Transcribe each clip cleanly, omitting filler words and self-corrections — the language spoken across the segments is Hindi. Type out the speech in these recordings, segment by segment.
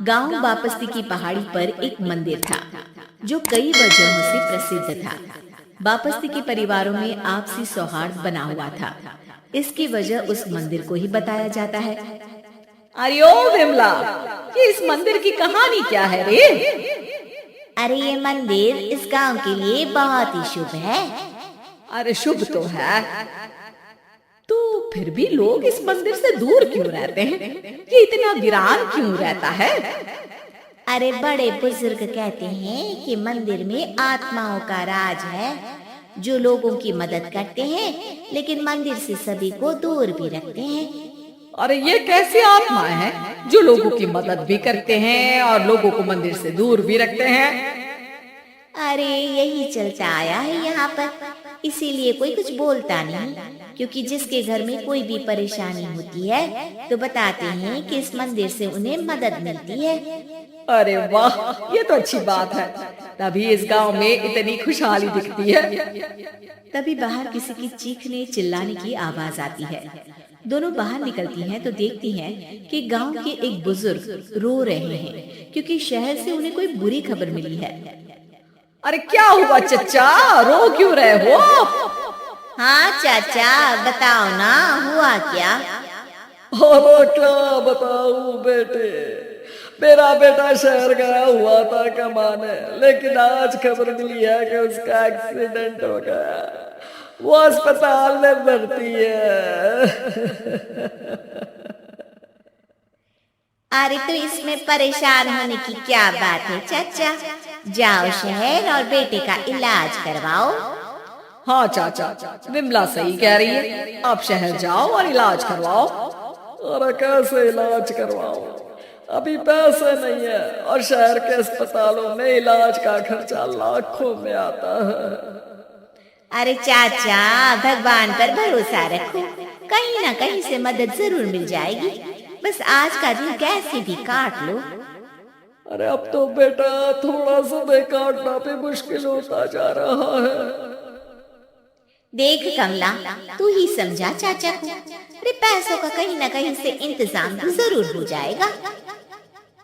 गांव बापस्ती की पहाड़ी पर एक मंदिर था जो कई वजहों से प्रसिद्ध था। बापस्ती के परिवारों में आपसी सौहार्द बना हुआ था। इसकी वजह उस मंदिर को ही बताया जाता है। अरे ओ विमला, ये इस मंदिर की कहानी क्या है रे? अरे ये मंदिर इस गांव के लिए बहुत ही शुभ है। अरे शुभ तो है, तो फिर भी लोग इस मंदिर से दूर क्यों रहते हैं? ये इतना वीरान क्यों रहता है? अरे बड़े बुजुर्ग कहते हैं कि मंदिर में आत्माओं का राज है जो लोगों की मदद करते हैं, लेकिन मंदिर से सभी को दूर भी रखते हैं। अरे ये कैसी आत्माएं हैं जो लोगों की मदद भी करते हैं और लोगों को मंदिर से दूर भी रखते हैं? अरे यही चलता आया है यहाँ पर, इसीलिए कोई कुछ बोलता नहीं, क्योंकि जिसके घर में कोई भी परेशानी होती है तो बताते हैं कि इस मंदिर से उन्हें मदद मिलती है। अरे वाह, ये तो अच्छी बात है। तभी इस गांव में इतनी खुशहाली दिखती है। तभी बाहर किसी की चीखने चिल्लाने की आवाज आती है। दोनों बाहर निकलती हैं तो देखती हैं कि गांव के एक बुजुर्ग रो रहे हैं, क्योंकि शहर से उन्हें कोई बुरी खबर मिली है। अरे क्या हुआ चचा, रो क्यों रहे हो? हाँ चाचा, बताओ ना, हुआ क्या? अरे क्या बताऊं बेटे, मेरा बेटा शहर गया हुआ था कमाने, लेकिन आज खबर मिली है कि उसका एक्सीडेंट हो गया। वो अस्पताल में भर्ती है। अरे तो इसमें परेशान होने की क्या बात है चाचा, जाओ शहर और बेटे का इलाज करवाओ। हाँ चाचा, विमला सही कह रही है, आप शहर जाओ और इलाज करवाओ। अरे कैसे इलाज करवाओ, अभी पैसे नहीं है और शहर के अस्पतालों में इलाज का खर्चा लाखों में आता है। अरे चाचा, भगवान पर भरोसा रखो, कहीं ना कहीं से मदद जरूर मिल जाएगी। बस आज का दिन कैसे भी काट लो। अरे अब तो बेटा थोड़ा समय काटना भी मुश्किल होता जा रहा है। देख कमला, तू ही समझा चाचा को। अरे पैसों का कहीं ना कहीं से इंतजाम तो जरूर हो जाएगा।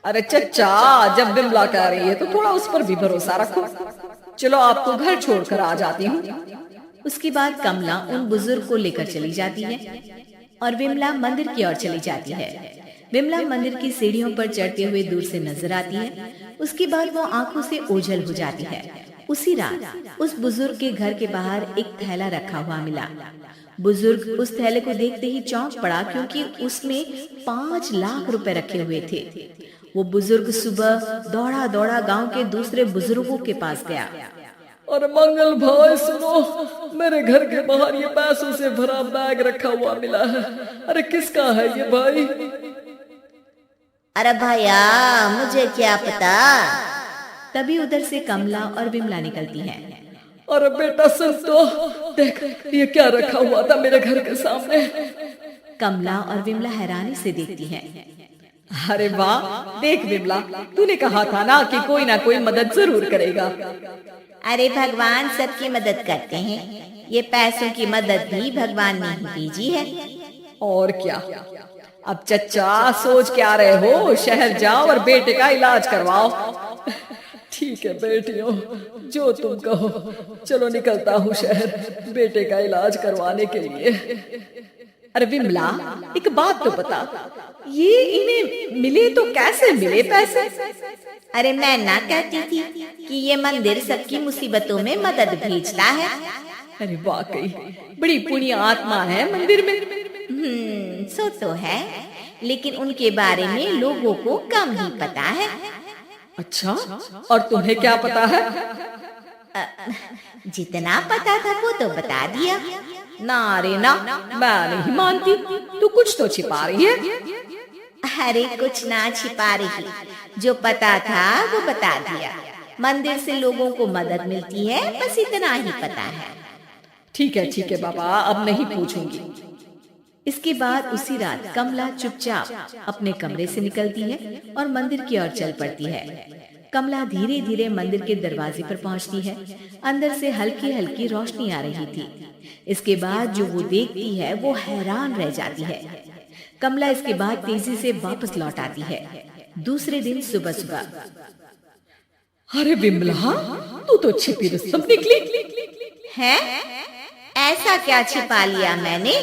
अरे चचा, जब विमला कह रही है तो थोड़ा उस पर भी भरोसा रखो। चलो आपको घर छोड़कर आ जाती हूँ। उसके बाद कमला उन बुजुर्ग को लेकर चली जाती है और विमला मंदिर की ओर चली जाती है। विमला मंदिर की सीढ़ियों पर चढ़ते हुए दूर से नजर आती है। उसके बाद वो आंखों से ओझल हो जाती है। उसी रात उस बुजुर्ग के घर के बाहर एक थैला रखा हुआ मिला। बुजुर्ग उस थैले को देखते ही चौंक पड़ा, क्योंकि उसमें 5 लाख रुपए रखे हुए थे। वो बुजुर्ग सुबह दौड़ा दौड़ा गांव के दूसरे बुजुर्गों के पास गया। और मंगल भाई सुनो, मेरे घर के बाहर ये पैसों से भरा बैग रखा हुआ मिला है। अरे किसका है ये भाई? अरे भैया, मुझे क्या पता। तभी उधर से कमला और विमला निकलती हैं। अरे बेटा सुन तो, देख ये क्या रखा हुआ था मेरे घर के सामने। कमला और विमला हैरानी से देखती हैं। अरे वाह, देख विमला, तूने कहा था ना कि कोई ना कोई मदद जरूर करेगा। अरे भगवान सबकी मदद करते हैं, ये पैसों की मदद भी भगवान ने ही भेजी है। और क्या, अब चचा सोच क्या रहे हो? शहर जाओ और बेटे का इलाज करवाओ। ठीक है बेटियों, जो तुम कहो। चलो निकलता हूँ शहर बेटे का इलाज करवाने के लिए। अरे विमला, एक बात तो बता, ये इन्हें मिले तो कैसे मिले पैसे? अरे मैं ना कहती थी कि ये मंदिर सबकी मुसीबतों में मदद भेजता है। अरे वाकई बड़ी पुण्य आत्मा है मंदिर में। सो तो है, लेकिन उनके बारे में लोगों को कम ही पता है। अच्छा, और तुम्हें क्या पता है? जितना पता था वो तो बता दिया। ना रे ना, मैं नहीं मानती, तू कुछ तो छिपा रही है। अरे कुछ ना छिपा रही, जो पता था वो बता दिया। मंदिर से लोगों को मदद मिलती है, बस इतना ही पता है। ठीक है बाबा, अब नहीं पूछूंगी। इसके बाद उसी रात कमला चुपचाप अपने कमरे से निकलती है और मंदिर की ओर चल पड़ती है। कमला धीरे धीरे मंदिर के दरवाजे पर पहुंचती है। अंदर से हल्की हल्की रोशनी आ रही थी। इसके बाद जो वो देखती है वो हैरान रह जाती है। कमला इसके बाद तेजी से वापस लौट आती है। दूसरे दिन सुबह सुबह। अरे विमला, तू तो छिपी रुस्तम निकली है? ऐसा क्या छिपा लिया मैंने?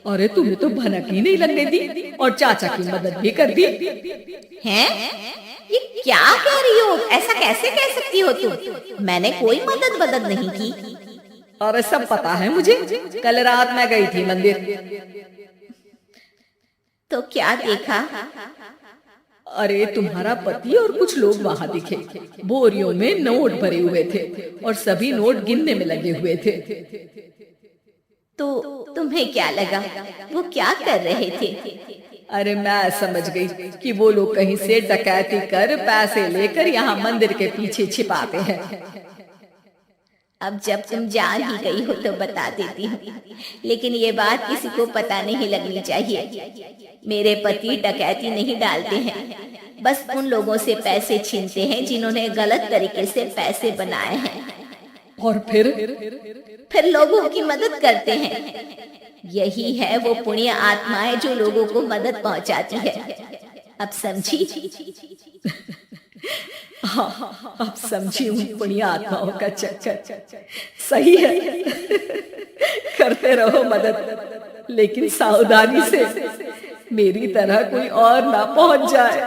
अरे तुम्हें तो भनक ही नहीं लगने दी और चाचा की मदद भी कर दी। हैं? ये क्या कह रही हो? ऐसा कैसे कह सकती हो तुम? मैंने कोई मदद नहीं की। अरे सब पता है मुझे, कल रात मैं गई थी मंदिर। तो क्या देखा? अरे तुम्हारा पति और कुछ लोग वहां दिखे, बोरियों में नोट भरे हुए थे और सभी नोट गिनने में लगे हुए थे। तो तुम्हें क्या लगा? वो क्या कर रहे थे? अरे मैं समझ गई कि वो लोग कहीं से डकैती कर पैसे लेकर यहाँ मंदिर के पीछे छिपाते हैं। अब जब तुम जान ही गई हो तो बता देती हूँ, लेकिन ये बात किसी को पता नहीं लगनी चाहिए। मेरे पति डकैती नहीं डालते हैं, बस उन लोगों से पैसे छीनते हैं जिन्होंने गलत तरीके से पैसे बनाए हैं। और फिर लोगों की मदद करते हैं। यही है वो पुण्य आत्माएं जो लोगों को मदद पहुंचाती है। अब समझी? हाँ, अब समझी उन पुण्य आत्माओं का चक्कर। सही है, करते रहो मदद, लेकिन सावधानी से, मेरी तरह कोई और ना पहुंच जाए।